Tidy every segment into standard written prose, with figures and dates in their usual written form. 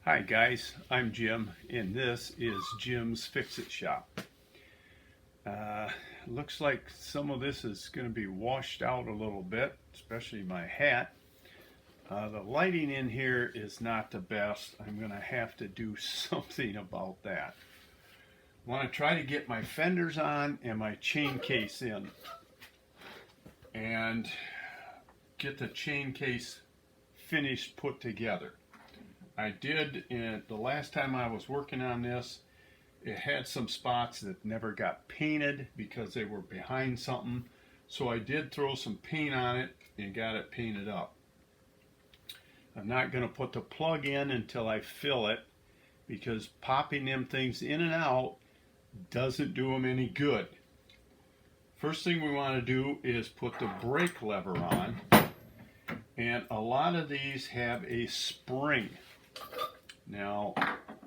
Hi guys, I'm Jim and this is Jim's Fix-It Shop. Looks like some of this is going to be washed out a little bit, especially my hat. The lighting in here is not the best. I'm going to have to do something about that. I want to try to get my fenders on and my chain case in and get the chain case finished put together. I did, the last time I was working on this, it had some spots that never got painted because they were behind something. So I did throw some paint on it and got it painted up. I'm not going to put the plug in until I fill it because popping them things in and out doesn't do them any good. First thing we want to do is put the brake lever on. And a lot of these have a spring. Now,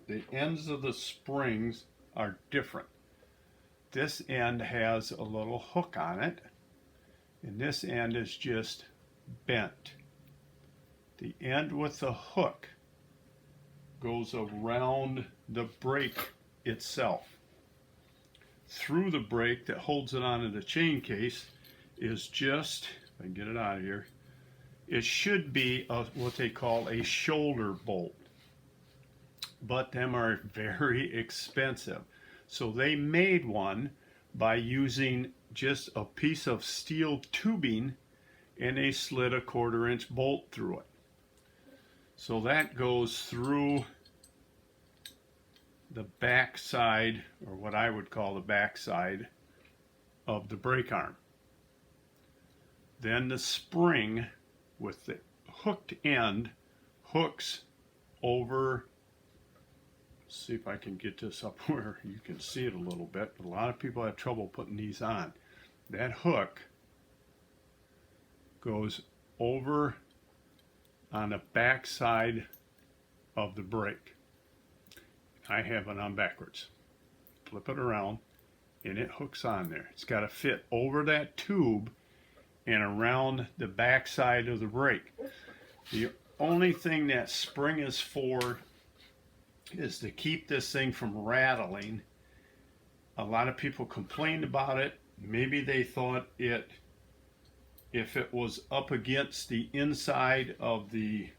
the ends of the springs are different. This end has a little hook on it, and this end is just bent. The end with the hook goes around the brake itself. Through the brake that holds it onto the chain case is just, if I can get it out of here, it should be what they call a shoulder bolt. But them are very expensive. So they made one by using just a piece of steel tubing and they slid a 1/4 inch bolt through it. So that goes through the back side, or what I would call the back side of the brake arm. Then the spring with the hooked end hooks over. See if I can get this up where you can see it a little bit, but a lot of people have trouble putting these on. That hook goes over on the back side of the brake. I have it on backwards. Flip it around and it hooks on there. It's got to fit over that tube and around the back side of the brake. The only thing that spring is for is to keep this thing from rattling. A lot of people complained about it. Maybe they thought if it was up against the inside of the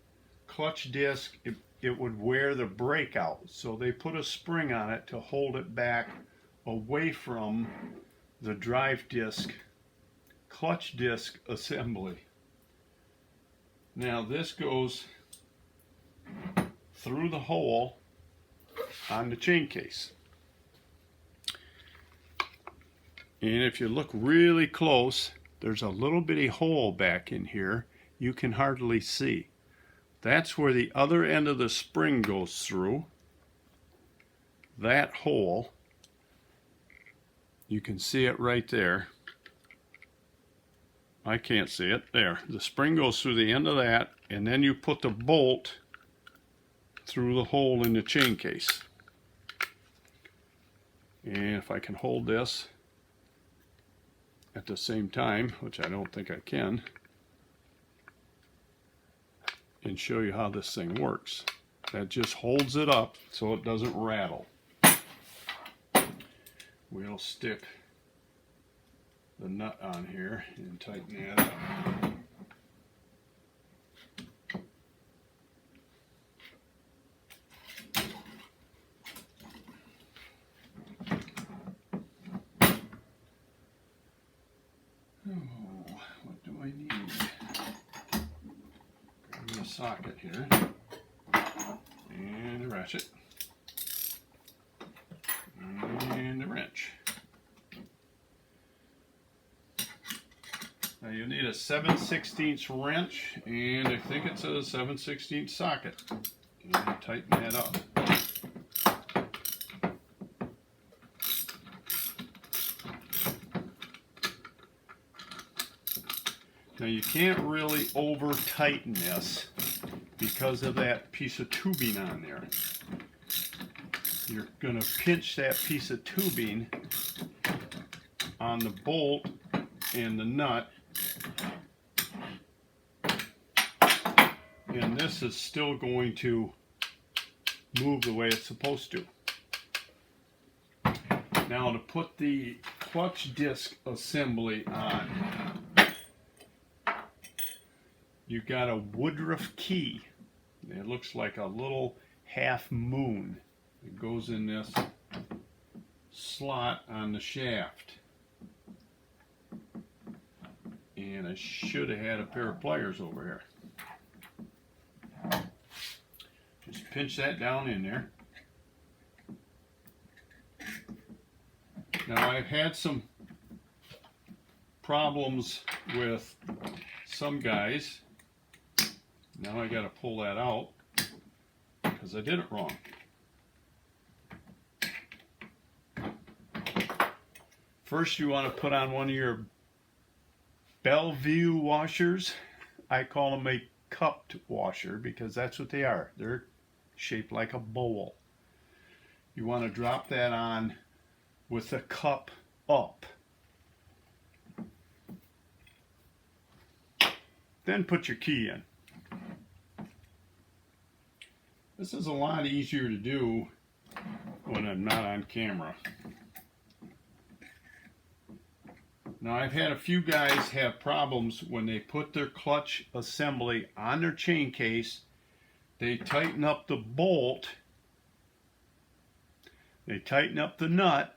clutch disc, it would wear the brake out. So they put a spring on it to hold it back away from the drive disc, clutch disc assembly. Now this goes through the hole on the chain case. And if you look really close, there's a little bitty hole back in here you can hardly see. That's where the other end of the spring goes through. That hole, you can see it right there. I can't see it. There. The spring goes through the end of that, and then you put the bolt through the hole in the chain case. And if I can hold this at the same time, which I don't think I can, and show you how this thing works. That just holds it up so it doesn't rattle. We'll stick the nut on here and tighten that up. What do I need? Grab a socket here and a ratchet and a wrench. Now you'll need a 7/16 wrench, and I think it's a 7/16 socket. And tighten that up. Now you can't really over tighten this because of that piece of tubing on there. You're going to pinch that piece of tubing on the bolt and the nut, and this is still going to move the way it's supposed to. Now to put the clutch disc assembly on, you've got a Woodruff key. It looks like a little half moon. It goes in this slot on the shaft. And I should have had a pair of pliers over here. Just pinch that down in there. Now I've had some problems with some guys. Now I got to pull that out because I did it wrong. First you want to put on one of your Bellevue washers. I call them a cupped washer because that's what they are. They're shaped like a bowl. You want to drop that on with the cup up. Then put your key in. This is a lot easier to do when I'm not on camera. Now I've had a few guys have problems when they put their clutch assembly on their chain case. They tighten up the bolt, they tighten up the nut.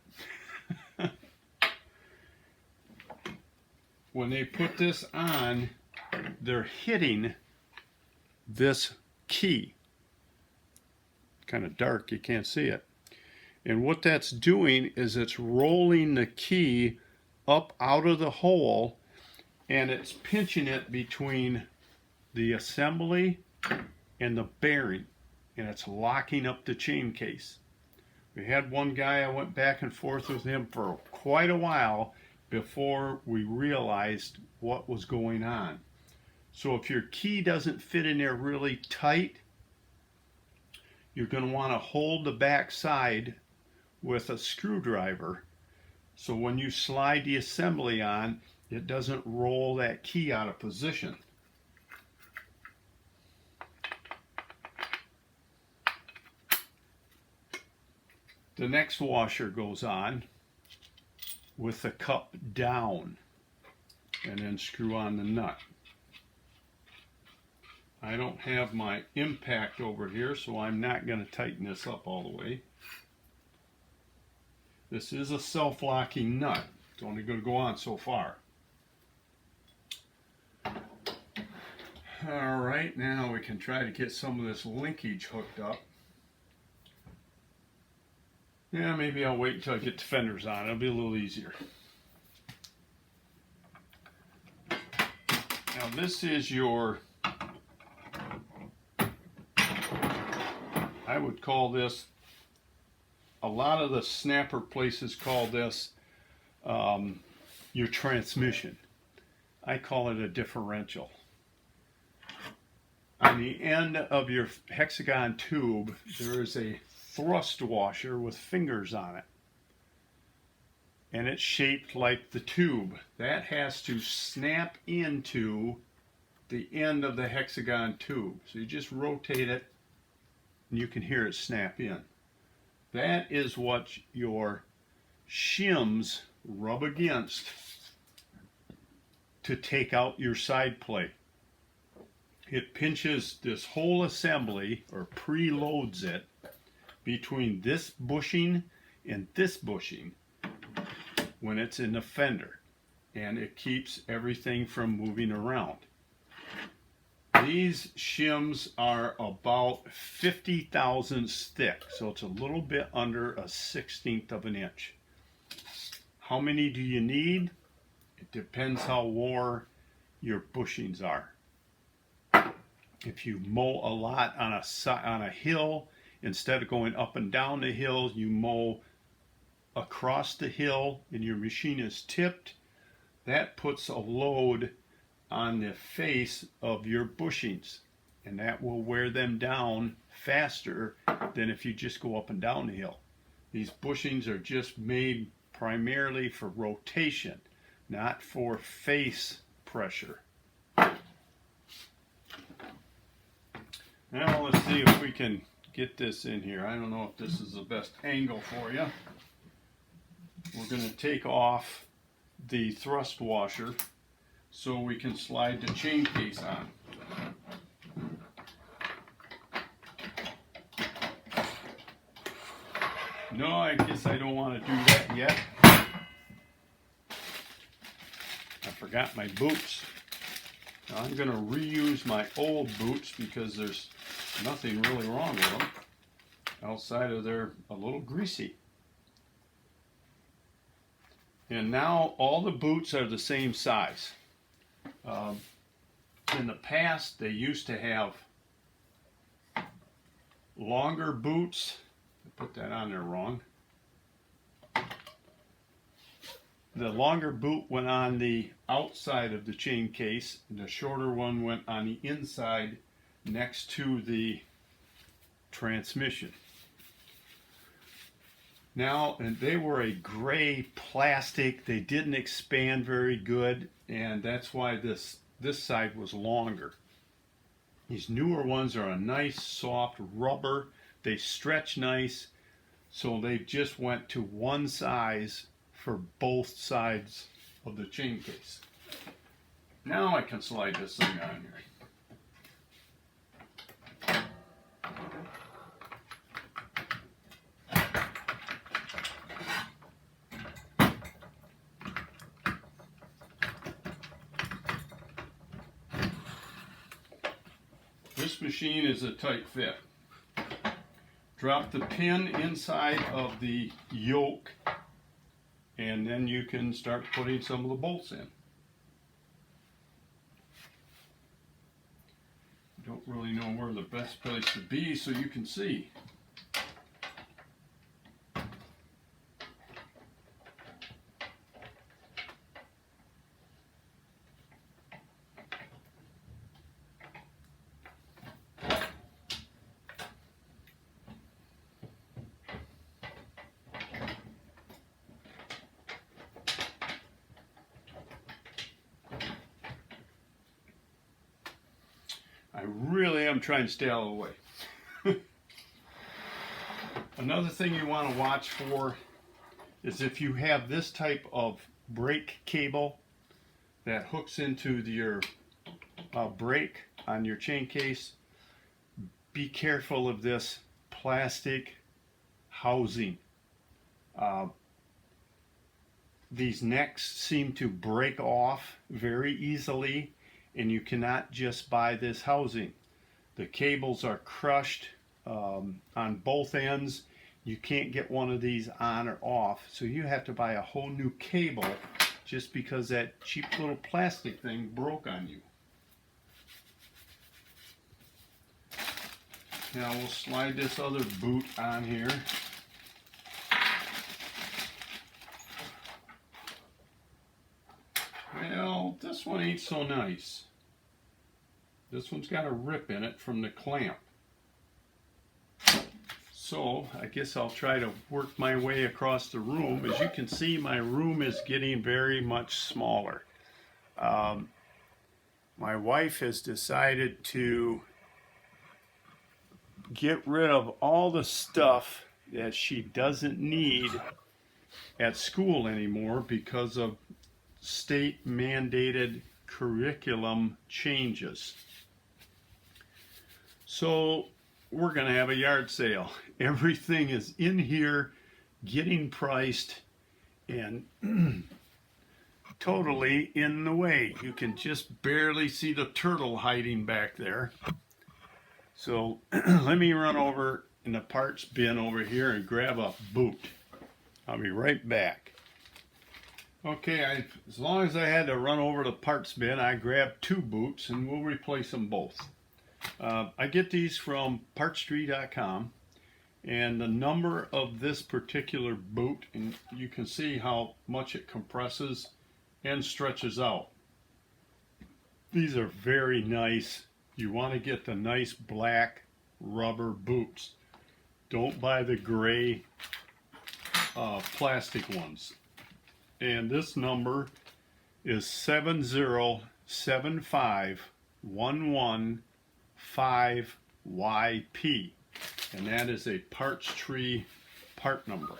When they put this on, they're hitting this key. Kind of dark, you can't see it. And what that's doing is it's rolling the key up out of the hole, and it's pinching it between the assembly and the bearing, and it's locking up the chain case. We had one guy, I went back and forth with him for quite a while before we realized what was going on. So if your key doesn't fit in there really tight, you're going to want to hold the back side with a screwdriver, so when you slide the assembly on, it doesn't roll that key out of position. The next washer goes on with the cup down, and then screw on the nut. I don't have my impact over here, so I'm not going to tighten this up all the way. This is a self-locking nut. It's only going to go on so far. Alright, now we can try to get some of this linkage hooked up. Yeah, maybe I'll wait until I get the fenders on. It'll be a little easier. Now this is your, I would call this, a lot of the snapper places call this your transmission. I call it a differential. On the end of your hexagon tube, there is a thrust washer with fingers on it. And it's shaped like the tube. That has to snap into the end of the hexagon tube. So you just rotate it and you can hear it snap in. That is what your shims rub against to take out your side plate. It pinches this whole assembly, or preloads it, between this bushing and this bushing when it's in the fender, and it keeps everything from moving around. These shims are about 50 thousandths thick, so it's a little bit under a 1/16 of an inch. How many do you need? It depends how wore your bushings are. If you mow a lot on a hill, instead of going up and down the hill, you mow across the hill and your machine is tipped, that puts a load on the face of your bushings, and that will wear them down faster than if you just go up and down the hill. These bushings are just made primarily for rotation, not for face pressure. Now let's see if we can get this in here. I don't know if this is the best angle for you. We're going to take off the thrust washer so we can slide the chain case on. No, I guess I don't want to do that yet. I forgot my boots. Now I'm going to reuse my old boots because there's nothing really wrong with them outside of they're a little greasy. And now all the boots are the same size. In the past, they used to have longer boots. I put that on there wrong. The longer boot went on the outside of the chain case, and the shorter one went on the inside next to the transmission. Now, and they were a gray plastic. They didn't expand very good, and that's why this side was longer. These newer ones are a nice soft rubber. They stretch nice, so they just went to one size for both sides of the chain case. Now I can slide this thing on here. This machine is a tight fit. Drop the pin inside of the yoke, and then you can start putting some of the bolts in. Don't really know where the best place to be so you can see. I really am trying to stay out of the way. Another thing you want to watch for is if you have this type of brake cable that hooks into your brake on your chain case, be careful of this plastic housing. These necks seem to break off very easily, and you cannot just buy this housing. The cables are crushed on both ends. You can't get one of these on or off, so you have to buy a whole new cable just because that cheap little plastic thing broke on you. Now we'll slide this other boot on here. Well, this one ain't so nice. This one's got a rip in it from the clamp. So I guess I'll try to work my way across the room. As you can see, my room is getting very much smaller. My wife has decided to get rid of all the stuff that she doesn't need at school anymore because of state mandated curriculum changes. So we're going to have a yard sale. Everything is in here getting priced and totally in the way. You can just barely see the turtle hiding back there. So let me run over in the parts bin over here and grab a boot. I'll be right back. Okay, as long as I had to run over the parts bin, I grabbed 2 boots and we'll replace them both. I get these from partstree.com, and the number of this particular boot, and you can see how much it compresses and stretches out. These are very nice. You want to get the nice black rubber boots. Don't buy the gray plastic ones. And this number is 7075115YP. and that is a parts tree part number.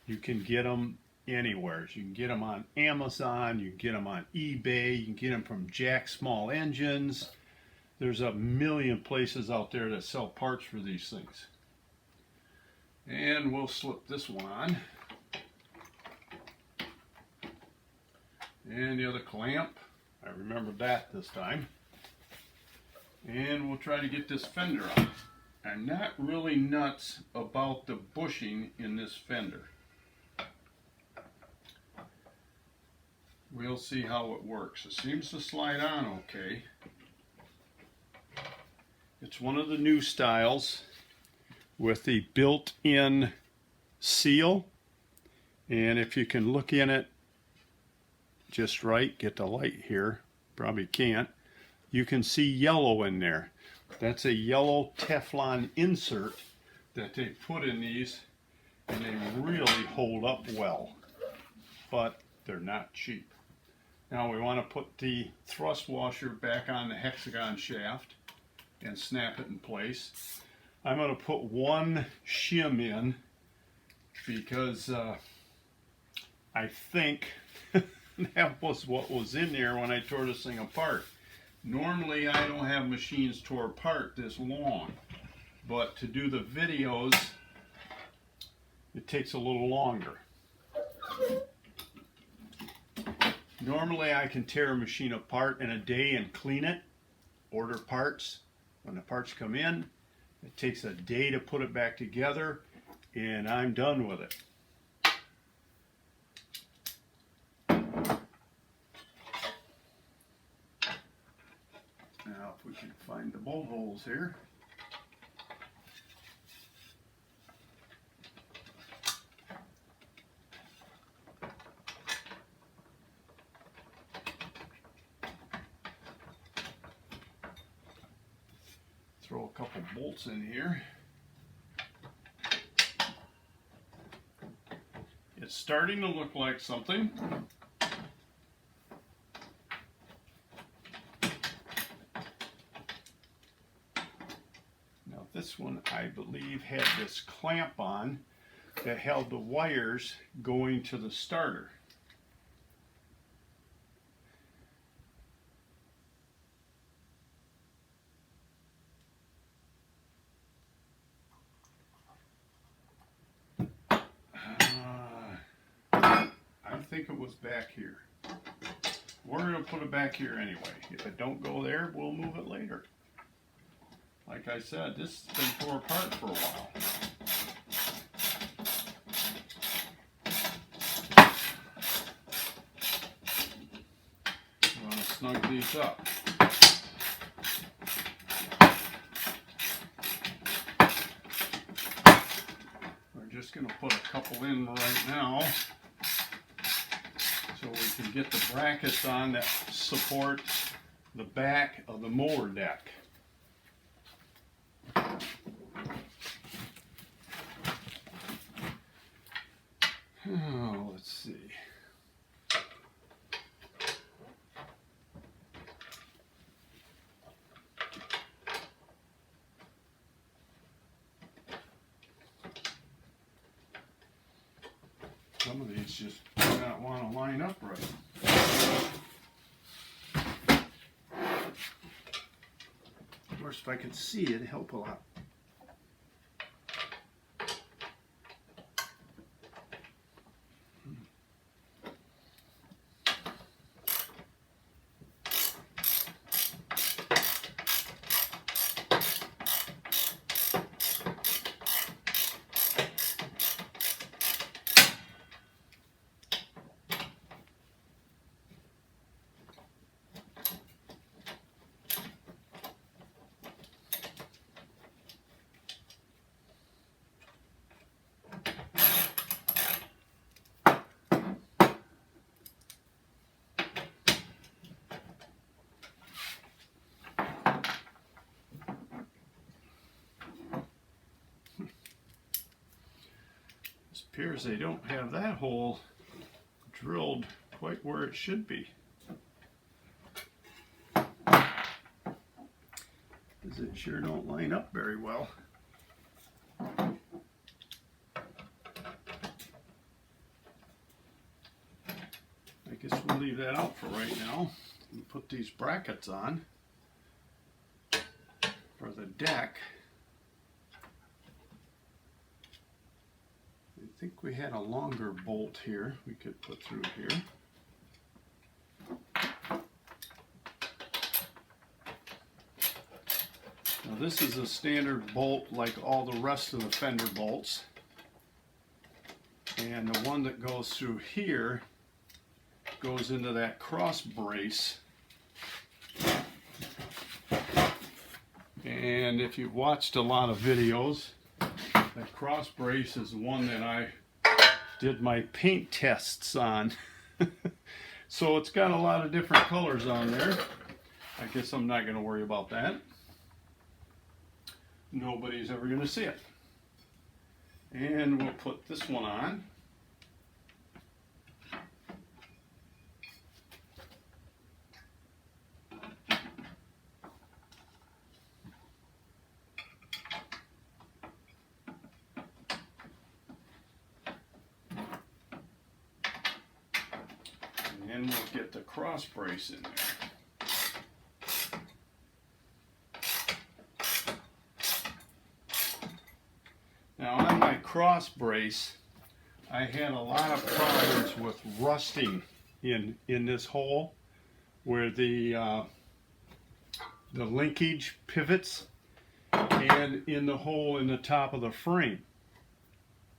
You can get them anywhere. You can get them on Amazon, you can get them on eBay, you can get them from Jack Small Engines. There's a million places out there that sell parts for these things. And we'll slip this one on. And the other clamp. I remembered that this time. And we'll try to get this fender out. I'm not really nuts about the bushing in this fender. We'll see how it works. It seems to slide on okay. It's one of the new styles with the built-in seal. And if you can look in it just right, get the light here, probably can't, you can see yellow in there. That's a yellow Teflon insert that they put in these, and they really hold up well, but they're not cheap. Now we want to put the thrust washer back on the Hexagon shaft and snap it in place. I'm going to put one shim in because I think that was what was in there when I tore this thing apart. Normally I don't have machines tore apart this long, but to do the videos it takes a little longer. Normally I can tear a machine apart in a day and clean it, order parts. When the parts come in, it takes a day to put it back together, and I'm done with it. Now if we can find the bolt holes here. Throw a couple bolts in here. It's starting to look like something. Now this one, I believe, had this clamp on that held the wires going to the starter. I think it was back here. We're going to put it back here anyway. If it don't go there, we'll move it later. Like I said, this has been tore apart for a while. We want to snug these up. We're just going to put a couple in right now, so we can get the brackets on that support the back of the mower deck. Oh, let's see. Some of these just do not want to line up right. Of course, if I could see it, it'd help a lot. Appears they don't have that hole drilled quite where it should be, because it sure don't line up very well. that out for right now and put these brackets on for the deck. I think we had a longer bolt here we could put through here. Now this is a standard bolt like all the rest of the fender bolts. And the one that goes through here goes into that cross brace. And if you've watched a lot of videos, that cross brace is the one that I did my paint tests on. So it's got a lot of different colors on there. I guess I'm not going to worry about that. Nobody's ever going to see it. And we'll put this one on. And then we'll get the cross brace in there. Now on my cross brace, I had a lot of problems with rusting in this hole where the linkage pivots and in the hole in the top of the frame.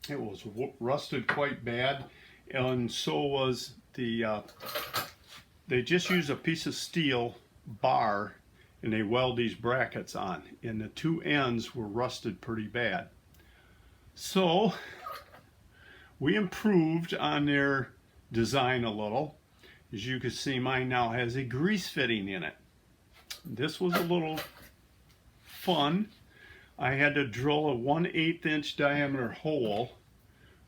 It was rusted quite bad, and so was the, they just use a piece of steel bar and they weld these brackets on, and the two ends were rusted pretty bad. So we improved on their design a little. As you can see, mine now has a grease fitting in it. This was a little fun. I had to drill a 1/8 inch diameter hole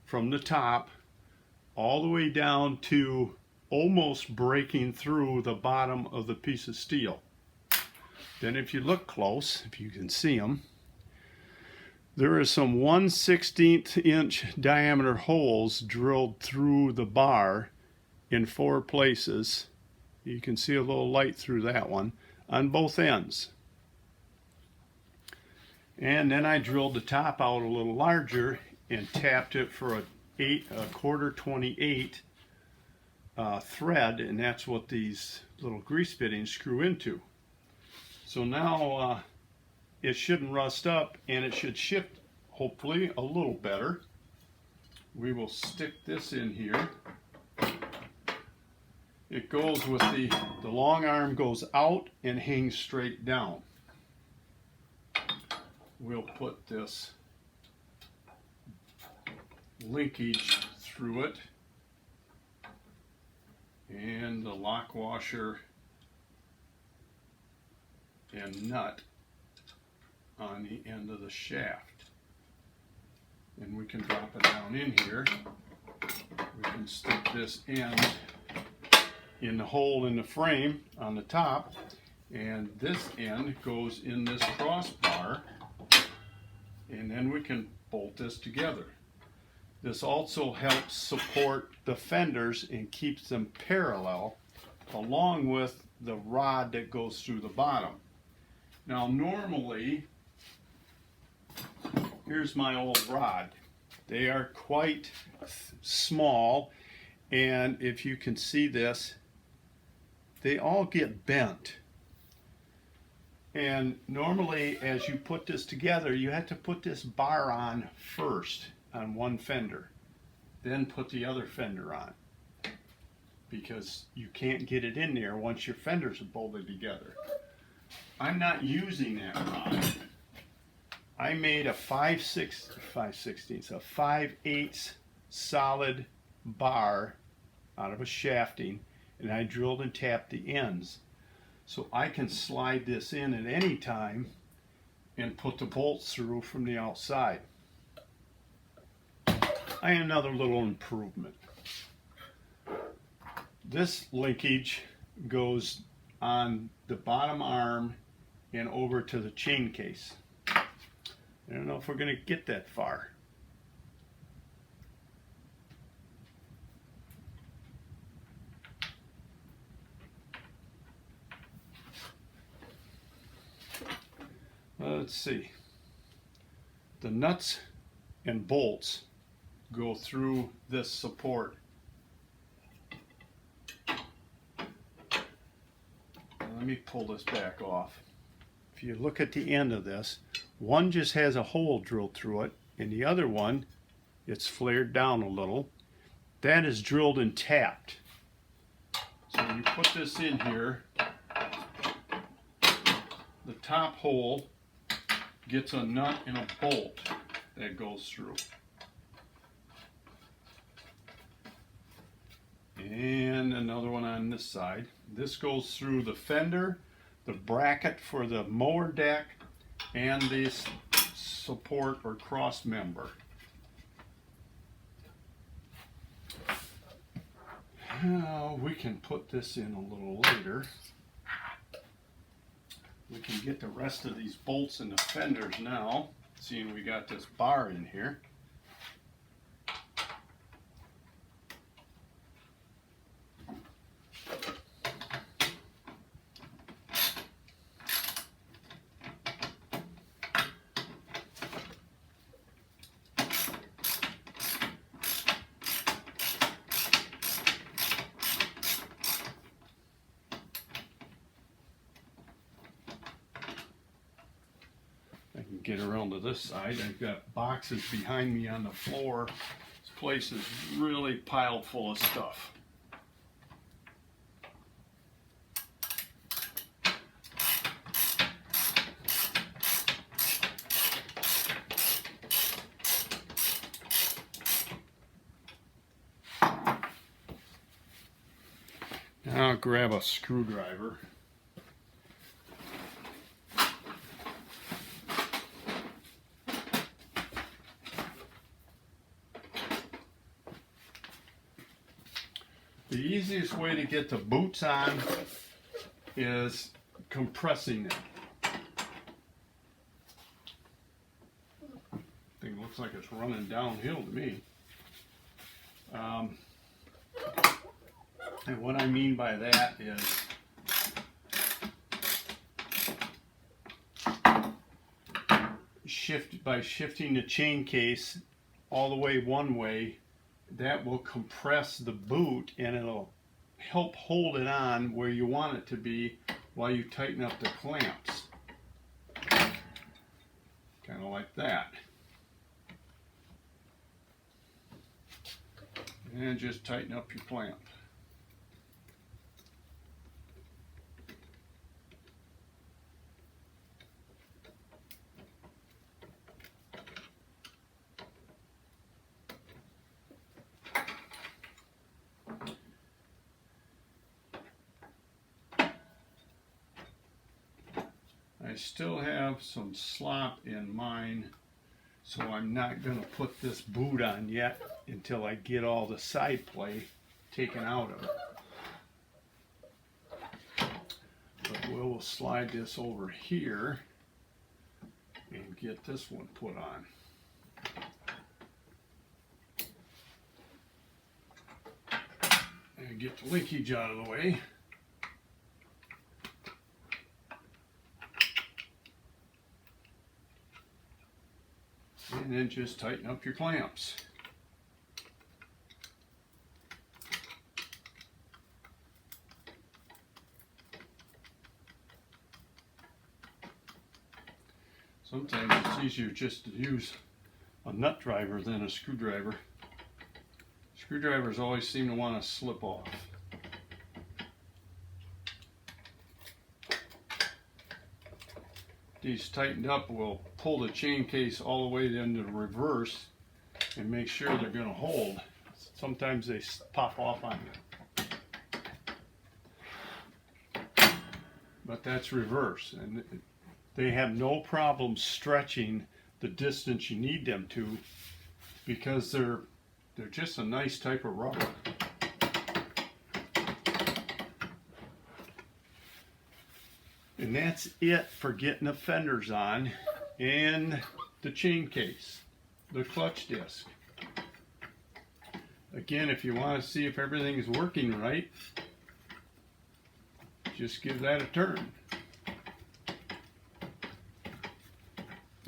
from the top all the way down to almost breaking through the bottom of the piece of steel. Then if you look close, if you can see them, there is some 1/16 inch diameter holes drilled through the bar in 4 places. You can see a little light through that one on both ends. And then I drilled the top out a little larger and tapped it for a 1/4 28 thread, and that's what these little grease fittings screw into. So now it shouldn't rust up, and it should shift hopefully a little better. We will stick this in here. It goes with the long arm goes out and hangs straight down. We'll put this linkage through it and the lock washer and nut on the end of the shaft, and we can drop it down in here. We can stick this end in the hole in the frame on the top, and this end goes in this crossbar, and then we can bolt this together. This also helps support the fenders and keeps them parallel along with the rod that goes through the bottom. Now normally, here's my old rod. They are quite small, and if you can see this, they all get bent. And normally as you put this together, you have to put this bar on first on one fender, then put the other fender on, because you can't get it in there once your fenders are bolted together. I'm not using that rod. I made a 5/8 solid bar out of a shafting, and I drilled and tapped the ends. So I can slide this in at any time and put the bolts through from the outside. And another little improvement. This linkage goes on the bottom arm and over to the chain case. I don't know if we're going to get that far. let's see. The nuts and bolts go through this support. Let me pull this back off. If you look at the end of this, one just has a hole drilled through it, and the other one, it's flared down a little. That is drilled and tapped. So you put this in here, the top hole gets a nut and a bolt that goes through. And another one on this side. This goes through the fender, the bracket for the mower deck, and this support or cross member. Now we can put this in a little later. We can get the rest of these bolts and the fenders now, seeing we got this bar in here. I can get around to this side. I've got boxes behind me on the floor. This place is really piled full of stuff. Now I'll grab a screwdriver. The easiest way to get the boots on is compressing them. Thing looks like it's running downhill to me. And what I mean by that is by shifting the chain case all the way one way, that will compress the boot and it'll help hold it on where you want it to be while you tighten up the clamps. Kind of like that. And just tighten up your clamp. I still have some slop in mine, so I'm not going to put this boot on yet until I get all the side play taken out of it. But we'll slide this over here and get this one put on. And get the linkage out of the way. And then just tighten up your clamps. Sometimes it's easier just to use a nut driver than a screwdriver. Screwdrivers always seem to want to slip off. These tightened up will pull the chain case all the way into the reverse and make sure they're going to hold. Sometimes they pop off on you. But that's reverse, and they have no problem stretching the distance you need them to because they're just a nice type of rubber. And that's it for getting the fenders on and the chain case, the clutch disc. Again, if you want to see if everything is working right, just give that a turn.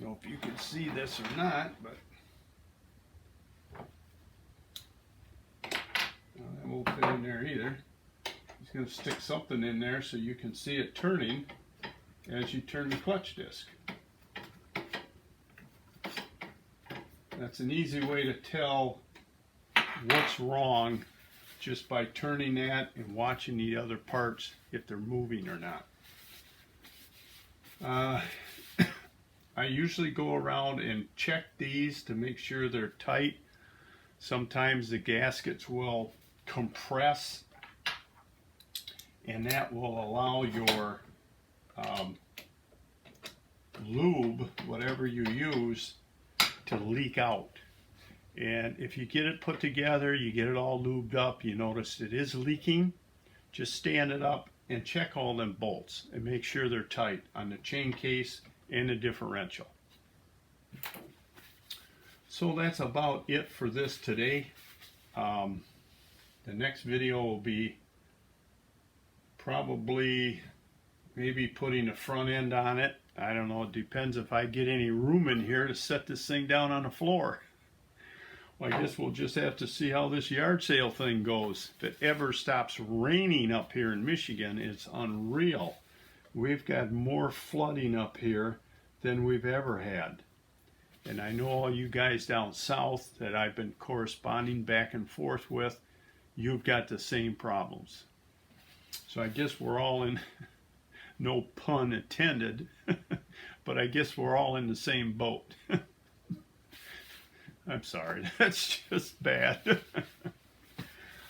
know if you can see this or not, but that won't fit in there either. He's going to stick something in there so you can see it turning as you turn the clutch disc. That's an easy way to tell what's wrong just by turning that and watching the other parts if they're moving or not. I usually go around and check these to make sure they're tight. Sometimes the gaskets will compress, and that will allow your lube, whatever you use, to leak out. And if you get it put together, you get it all lubed up, you notice it is leaking, just stand it up and check all them bolts and make sure they're tight on the chain case and the differential. So that's about it for this today. The next video will be probably maybe putting a front end on it. I don't know, it depends if I get any room in here to set this thing down on the floor. Well, I guess we'll just have to see how this yard sale thing goes. If it ever stops raining up here in Michigan, it's unreal. We've got more flooding up here than we've ever had. And I know all you guys down south that I've been corresponding back and forth with, you've got the same problems. So I guess we're all in, no pun intended, but I guess we're all in the same boat. I'm sorry, that's just bad.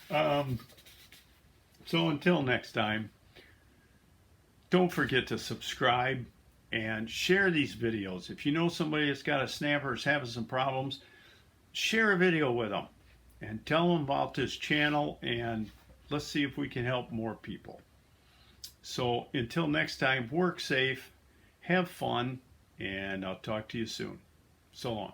So until next time, don't forget to subscribe and share these videos. If you know somebody that's got a snapper is having some problems, share a video with them and tell them about this channel, and let's see if we can help more people. So until next time, work safe, have fun, and I'll talk to you soon. So long.